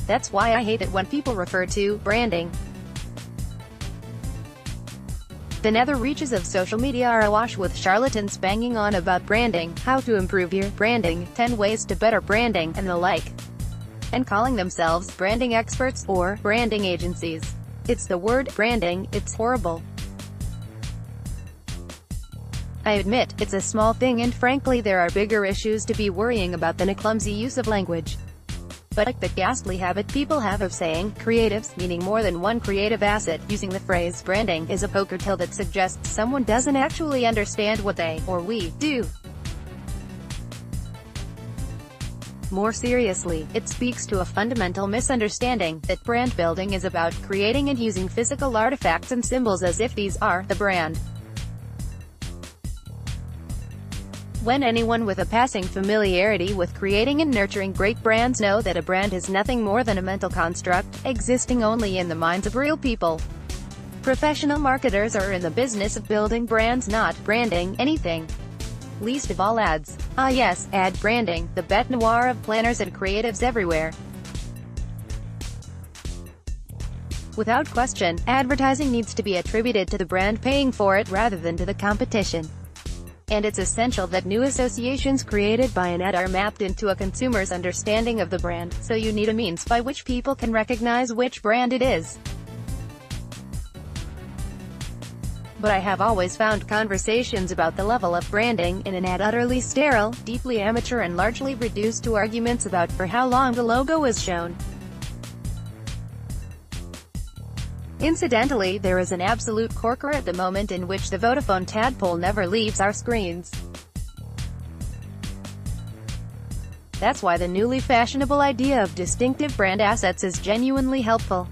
That's why I hate it when people refer to branding. The nether reaches of social media are awash with charlatans banging on about branding, how to improve your branding, 10 ways to better branding, and the like, and calling themselves branding experts or branding agencies. It's the word branding, it's horrible. I admit, it's a small thing and frankly there are bigger issues to be worrying about than a clumsy use of language. But like the ghastly habit people have of saying creatives, meaning more than one creative asset, using the phrase branding is a poker till that suggests someone doesn't actually understand what they, or we, do. More seriously, it speaks to a fundamental misunderstanding, that brand building is about creating and using physical artifacts and symbols as if these are the brand. When anyone with a passing familiarity with creating and nurturing great brands know that a brand is nothing more than a mental construct, existing only in the minds of real people. Professional marketers are in the business of building brands, not branding anything. Least of all ads. Ah yes, ad branding, the bête noire of planners and creatives everywhere. Without question, advertising needs to be attributed to the brand paying for it rather than to the competition. And it's essential that new associations created by an ad are mapped into a consumer's understanding of the brand, so you need a means by which people can recognize which brand it is. But I have always found conversations about the level of branding in an ad utterly sterile, deeply amateur and largely reduced to arguments about for how long the logo is shown. Incidentally, there is an absolute corker at the moment in which the Vodafone tadpole never leaves our screens. That's why the newly fashionable idea of distinctive brand assets is genuinely helpful.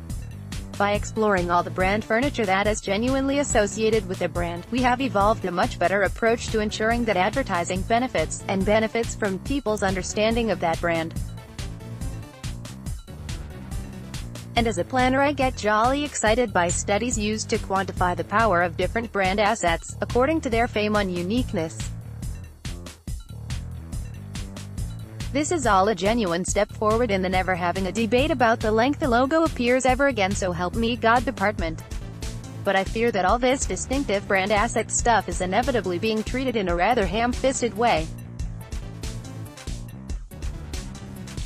By exploring all the brand furniture that is genuinely associated with a brand, we have evolved a much better approach to ensuring that advertising benefits from people's understanding of that brand. And as a planner I get jolly excited by studies used to quantify the power of different brand assets, according to their fame on uniqueness. This is all a genuine step forward in the never having a debate about the length the logo appears ever again, so help me God department. But I fear that all this distinctive brand asset stuff is inevitably being treated in a rather ham-fisted way.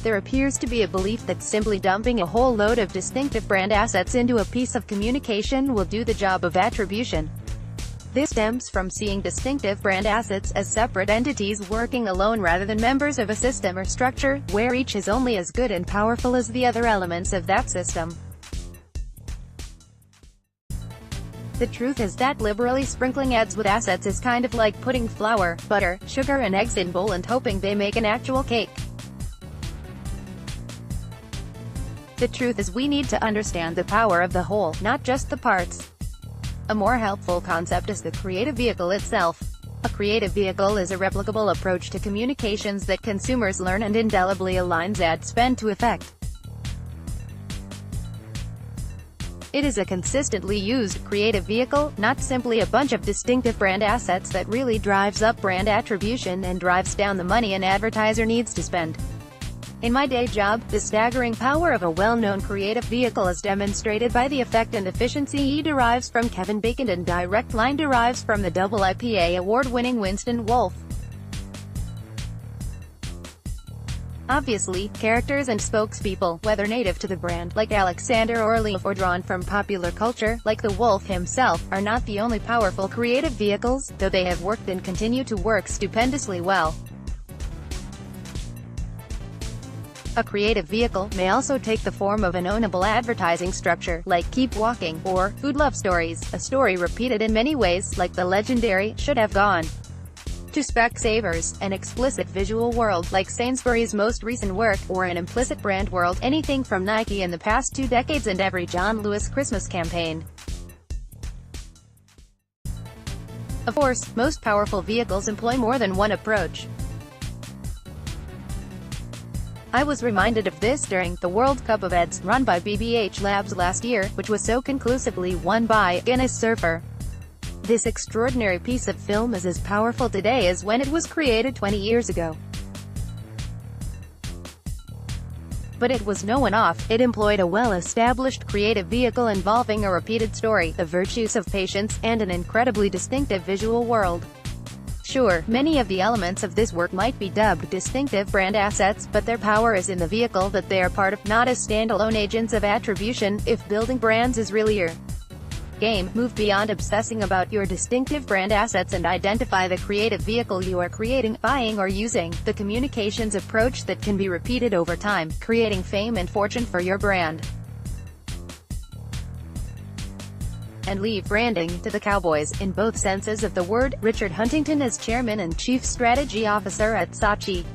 There appears to be a belief that simply dumping a whole load of distinctive brand assets into a piece of communication will do the job of attribution. This stems from seeing distinctive brand assets as separate entities working alone rather than members of a system or structure, where each is only as good and powerful as the other elements of that system. The truth is that liberally sprinkling ads with assets is kind of like putting flour, butter, sugar and eggs in a bowl and hoping they make an actual cake. The truth is we need to understand the power of the whole, not just the parts. A more helpful concept is the creative vehicle itself. A creative vehicle is a replicable approach to communications that consumers learn and indelibly aligns ad spend to effect. It is a consistently used creative vehicle, not simply a bunch of distinctive brand assets, that really drives up brand attribution and drives down the money an advertiser needs to spend. In my day job, the staggering power of a well-known creative vehicle is demonstrated by the effect and efficiency he derives from Kevin Bacon, and Direct Line derives from the double IPA award-winning Winston Wolfe. Obviously, characters and spokespeople, whether native to the brand, like Alexander Orleans, or drawn from popular culture, like the Wolf himself, are not the only powerful creative vehicles, though they have worked and continue to work stupendously well. A creative vehicle may also take the form of an ownable advertising structure, like Keep Walking, or Food Love Stories, a story repeated in many ways, like the legendary Should Have Gone. To Specsavers, an explicit visual world, like Sainsbury's most recent work, or an implicit brand world, anything from Nike in the past 2 decades and every John Lewis Christmas campaign. Of course, most powerful vehicles employ more than one approach. I was reminded of this during the World Cup of Ads, run by BBH Labs last year, which was so conclusively won by Guinness Surfer. This extraordinary piece of film is as powerful today as when it was created 20 years ago. But it was no one-off. It employed a well-established creative vehicle involving a repeated story, the virtues of patience, and an incredibly distinctive visual world. Sure, many of the elements of this work might be dubbed distinctive brand assets, but their power is in the vehicle that they are part of, not as standalone agents of attribution. If building brands is really your game, move beyond obsessing about your distinctive brand assets and identify the creative vehicle you are creating, buying or using, the communications approach that can be repeated over time, creating fame and fortune for your brand. And leave branding to the cowboys, in both senses of the word. Richard Huntington is Chairman and Chief Strategy Officer at Saatchi.